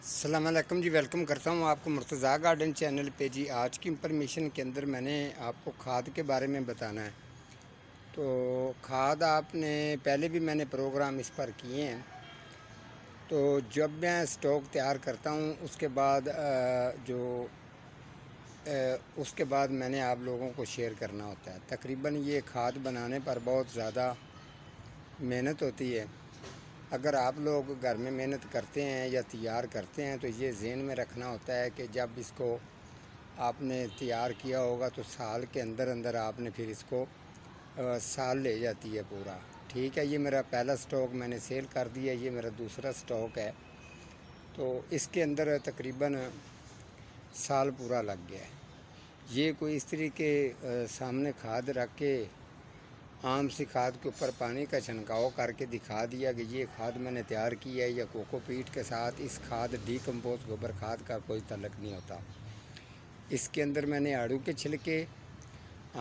السلام علیکم جی، ویلکم کرتا ہوں آپ کو مرتضیٰ گارڈن چینل پہ جی۔ آج کی انفارمیشن کے اندر میں نے آپ کو کھاد کے بارے میں بتانا ہے۔ تو کھاد آپ نے پہلے بھی میں نے پروگرام اس پر کیے ہیں۔ تو جب میں سٹاک تیار کرتا ہوں اس کے بعد میں نے آپ لوگوں کو شیئر کرنا ہوتا ہے۔ تقریباً یہ کھاد بنانے پر بہت زیادہ محنت ہوتی ہے۔ اگر آپ لوگ گھر میں محنت کرتے ہیں یا تیار کرتے ہیں تو یہ ذہن میں رکھنا ہوتا ہے کہ جب اس کو آپ نے تیار کیا ہوگا تو سال کے اندر اندر آپ نے پھر اس کو سال لے جاتی ہے پورا۔ ٹھیک ہے، یہ میرا پہلا سٹاک میں نے سیل کر دیا، یہ میرا دوسرا سٹاک ہے۔ تو اس کے اندر تقریباً سال پورا لگ گیا ہے۔ یہ کوئی اس طریقے سامنے کھاد رکھ کے عام سی کھاد کے اوپر پانی کا چھنکاؤ کر کے دکھا دیا کہ یہ کھاد میں نے تیار کی ہے، یا کوکو پیٹ کے ساتھ اس کھاد ڈی کمپوز گوبر کھاد کا کوئی تعلق نہیں ہوتا۔ اس کے اندر میں نے آڑو کے چھلکے،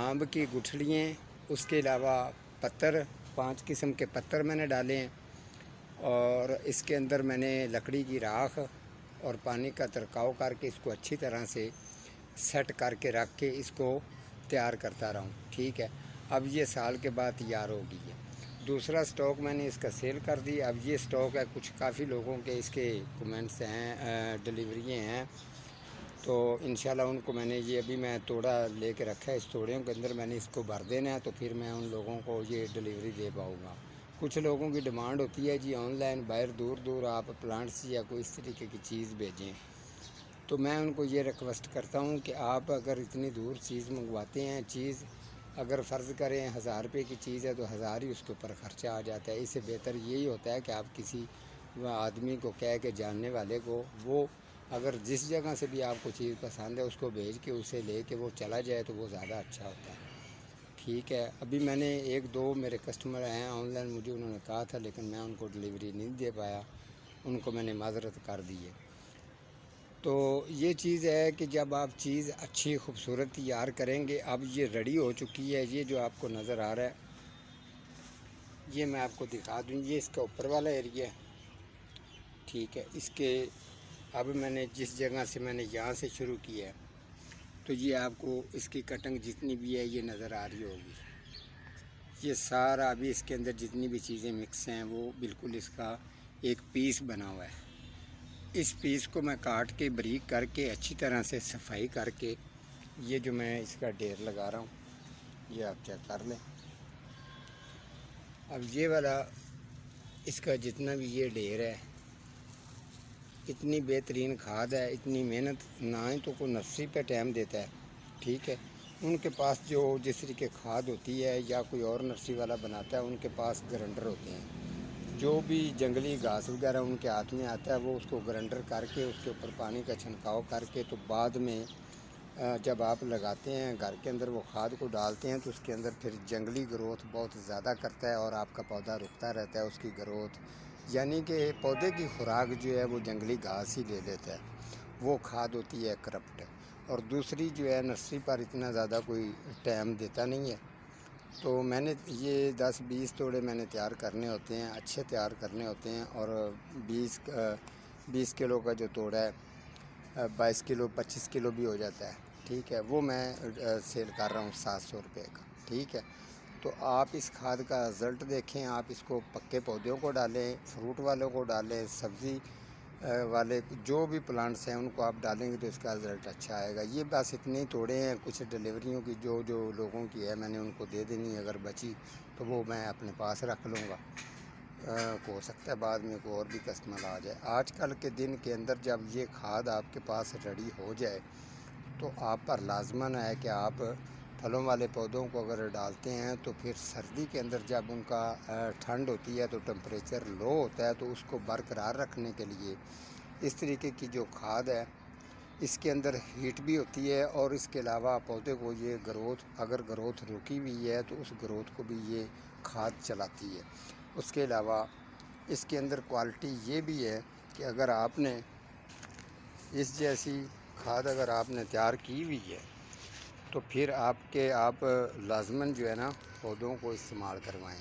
آم کی گٹھلیاں، اس کے علاوہ پتر، 5 قسم کے پتر میں نے ڈالے ہیں، اور اس کے اندر میں نے لکڑی کی راکھ اور پانی کا ترکاؤ کر کے اس کو اچھی طرح سے سیٹ کر کے رکھ کے اس کو تیار کرتا رہا ہوں۔ ٹھیک ہے، اب یہ سال کے بعد تیار ہو گئی ہے۔ دوسرا سٹاک میں نے اس کا سیل کر دی۔ اب یہ سٹاک ہے، کچھ کافی لوگوں کے اس کے کومنٹس ہیں، ڈیلیوری ہیں، تو انشاءاللہ ان کو میں نے یہ ابھی میں توڑا لے کے رکھا ہے۔ اس توڑیوں کے اندر میں نے اس کو بھر دینا ہے، تو پھر میں ان لوگوں کو یہ ڈیلیوری دے پاؤں گا۔ کچھ لوگوں کی ڈیمانڈ ہوتی ہے جی آن لائن باہر دور دور آپ پلانٹس یا کوئی اس طریقے کی چیز بھیجیں، تو میں ان کو یہ ریکویسٹ کرتا ہوں کہ آپ اگر اتنی دور چیز منگواتے ہیں، چیز اگر فرض کریں 1000 روپے کی چیز ہے تو 1000 ہی اس کے اوپر خرچہ آ جاتا ہے۔ اس سے بہتر یہی ہوتا ہے کہ آپ کسی آدمی کو کہہ کے، جاننے والے کو، وہ اگر جس جگہ سے بھی آپ کو چیز پسند ہے اس کو بھیج کے اسے لے کے وہ چلا جائے تو وہ زیادہ اچھا ہوتا ہے۔ ٹھیک ہے، ابھی میں نے 1-2 میرے کسٹمر ہیں آن لائن، مجھے انہوں نے کہا تھا لیکن میں ان کو ڈیلیوری نہیں دے پایا، ان کو میں نے معذرت کر دی ہے۔ تو یہ چیز ہے کہ جب آپ چیز اچھی خوبصورت تیار کریں گے، اب یہ ریڈی ہو چکی ہے۔ یہ جو آپ کو نظر آ رہا ہے یہ میں آپ کو دکھا دوں، یہ اس کا اوپر والا ایریا ہے۔ ٹھیک ہے، اس کے اب میں نے جس جگہ سے میں نے یہاں سے شروع کیا ہے تو یہ آپ کو اس کی کٹنگ جتنی بھی ہے یہ نظر آ رہی ہوگی۔ یہ سارا ابھی اس کے اندر جتنی بھی چیزیں مکس ہیں وہ بالکل اس کا ایک پیس بنا ہوا ہے۔ اس پیس کو میں کاٹ کے بریک کر کے اچھی طرح سے صفائی کر کے یہ جو میں اس کا ڈھیر لگا رہا ہوں یہ آپ چیک کر لیں۔ اب یہ والا اس کا جتنا بھی یہ ڈھیر ہے، اتنی بہترین کھاد ہے، اتنی محنت نہ ہی تو کوئی نرسری پہ ٹائم دیتا ہے۔ ٹھیک ہے، ان کے پاس جو جس طریقے کھاد ہوتی ہے یا کوئی اور نرسری والا بناتا ہے ان کے پاس گرنڈر ہوتے ہیں، جو بھی جنگلی گھاس وغیرہ ان کے ہاتھ میں آتا ہے وہ اس کو گرنڈر کر کے اس کے اوپر پانی کا چھنکاؤ کر کے، تو بعد میں جب آپ لگاتے ہیں گھر کے اندر وہ کھاد کو ڈالتے ہیں تو اس کے اندر پھر جنگلی گروتھ بہت زیادہ کرتا ہے اور آپ کا پودا رکتا رہتا ہے، اس کی گروتھ یعنی کہ پودے کی خوراک جو ہے وہ جنگلی گھاس ہی لے لیتا ہے، وہ کھاد ہوتی ہے کرپٹ۔ اور دوسری جو ہے نرسری پر اتنا زیادہ کوئی ٹائم دیتا نہیں ہے۔ تو میں نے یہ 10-20 توڑے میں نے تیار کرنے ہوتے ہیں، اچھے تیار کرنے ہوتے ہیں، اور 20 کلو کا جو توڑا ہے 22 کلو 25 کلو بھی ہو جاتا ہے۔ ٹھیک ہے، وہ میں سیل کر رہا ہوں 700 روپے کا۔ ٹھیک ہے، تو آپ اس کھاد کا رزلٹ دیکھیں، آپ اس کو پکے پودوں کو ڈالیں، فروٹ والوں کو ڈالیں، سبزی والے جو بھی پلانٹس ہیں ان کو آپ ڈالیں گے تو اس کا رزلٹ اچھا آئے گا۔ یہ بس اتنے ہی توڑے ہیں، کچھ ڈیلیوریوں کی جو لوگوں کی ہے میں نے ان کو دے دینی، اگر بچی تو وہ میں اپنے پاس رکھ لوں گا۔ ہو سکتا ہے بعد میں کوئی اور بھی کسٹمر آ جائے۔ آج کل کے دن کے اندر جب یہ کھاد آپ کے پاس ریڈی ہو جائے تو آپ پر لازماً ہے کہ آپ پھلوں والے پودوں کو اگر ڈالتے ہیں تو پھر سردی کے اندر جب ان کا ٹھنڈ ہوتی ہے تو ٹمپریچر لو ہوتا ہے، تو اس کو برقرار رکھنے کے لیے اس طریقے کی جو کھاد ہے اس کے اندر ہیٹ بھی ہوتی ہے، اور اس کے علاوہ پودے کو یہ گروتھ، اگر گروتھ رکی ہوئی ہے تو اس گروتھ کو بھی یہ کھاد چلاتی ہے۔ اس کے علاوہ اس کے اندر کوالٹی یہ بھی ہے کہ اگر آپ نے اس جیسی کھاد اگر آپ نے تیار کی ہوئی ہے تو پھر آپ لازماً جو ہے نا پودوں کو استعمال کروائیں۔